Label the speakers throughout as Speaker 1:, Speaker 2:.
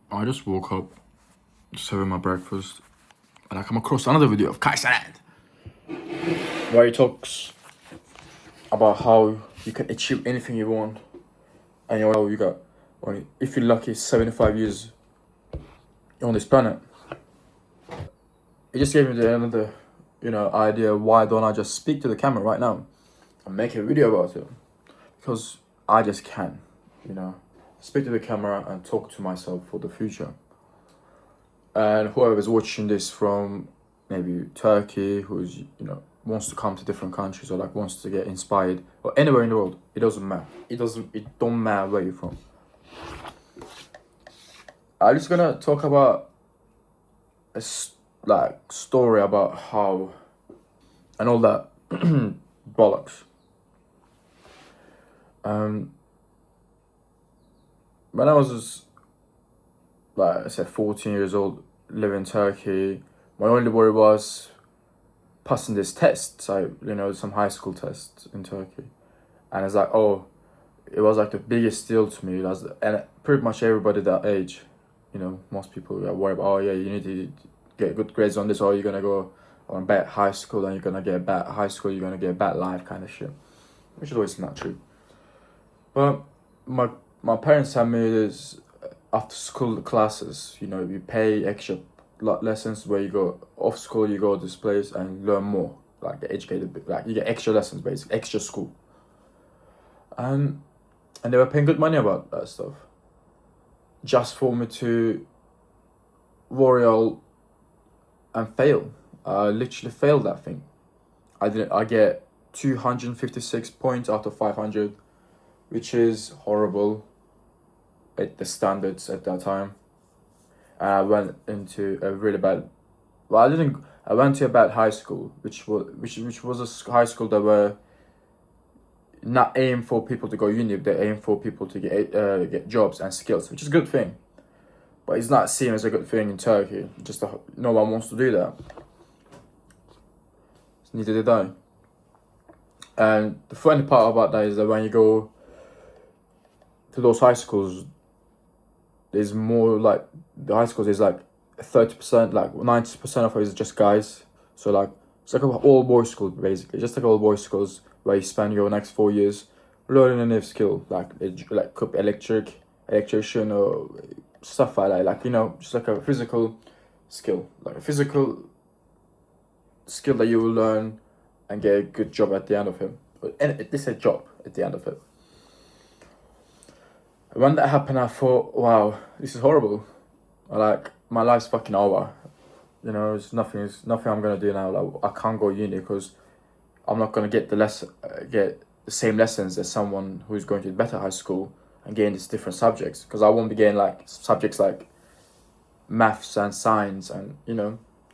Speaker 1: I just woke up, just having my breakfast, and I come across another video of Kai Cenat, where he talks about how you can achieve anything you want, and you got only, if you're lucky, 75 years on this planet. It just gave me another, idea. Why don't I just speak to the camera right now and make a video about it? Because I just can, speak to the camera and talk to myself for the future. And whoever's watching this from maybe Turkey, who's wants to come to different countries or wants to get inspired, or anywhere in the world, it doesn't matter. It don't matter where you're from. I'm just gonna talk about a story about how and all that bollocks. When I was just, like I said, 14 years old, living in Turkey, my only worry was passing this test. So, some high school tests in Turkey. And it's like, it was like the biggest deal to me. And pretty much everybody that age, most people are worried about, you need to get good grades on this, or you're going to go on bad high school, and you're going to get bad high school, you're going to get bad life kind of shit. Which is always not true. But my parents had me this after school classes, you pay extra lessons where you go off school, you go to this place and learn more, get educated, you get extra lessons, basically, extra school. And they were paying good money about that stuff. Just for me to worry all and fail. I literally failed that thing. I get 256 points out of 500, which is horrible at the standards at that time. And I went into a really bad. I went to a bad high school, which was a high school that were not aimed for people to go uni. They aim for people to get jobs and skills, which is a good thing. But it's not seen as a good thing in Turkey. No one wants to do that. Neither did I. And the funny part about that is that when you go to those high schools, there's more the high schools is 30%, 90% of it is just guys. So it's like an all boys school basically, just like all boys schools where you spend your next 4 years learning a new skill, could be electrician or stuff like that, just like a physical skill, a physical skill that you will learn and get a good job at the end of it. And it's a job at the end of it. When that happened, I thought, wow, this is horrible. My life's fucking over. It's nothing I'm gonna do now. I can't go uni because I'm not gonna get the same lessons as someone who's going to better high school and gain these different subjects. Because I won't be getting subjects like maths and science and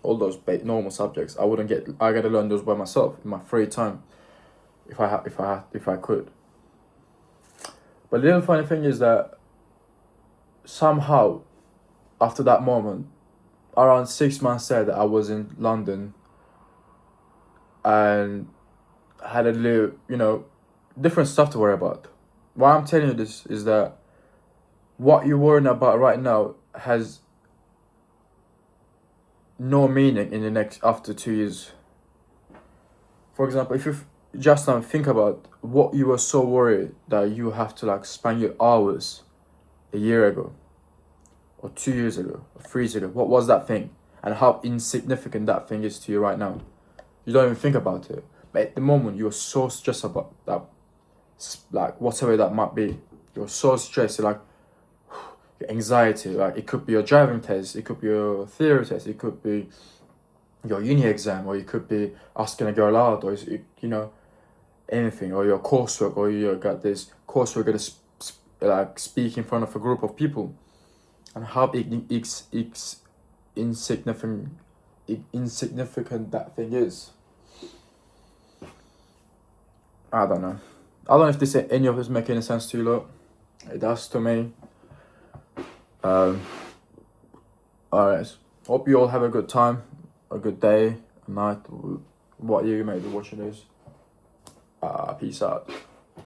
Speaker 1: all those normal subjects. I gotta learn those by myself in my free time, if I could. But the little funny thing is that somehow, after that moment, around 6 months later, I was in London and had a little, different stuff to worry about. Why I'm telling you this is that what you're worrying about right now has no meaning after 2 years. For example, if you just now think about what you were so worried that you have to spend your hours a year ago, or 2 years ago, or 3 years ago. What was that thing, and how insignificant that thing is to you right now? You don't even think about it. But at the moment, you're so stressed about that, whatever that might be. You're so stressed, your anxiety. It could be your driving test, it could be your theory test, it could be your uni exam, or it could be asking a girl out, or anything, or your coursework, or you got this coursework to speak in front of a group of people, and how insignificant that thing is. I don't know. I don't know if any of this make any sense to you lot. It does to me. Alright. Hope you all have a good time, a good day, a night, what you may be watching this. Peace out.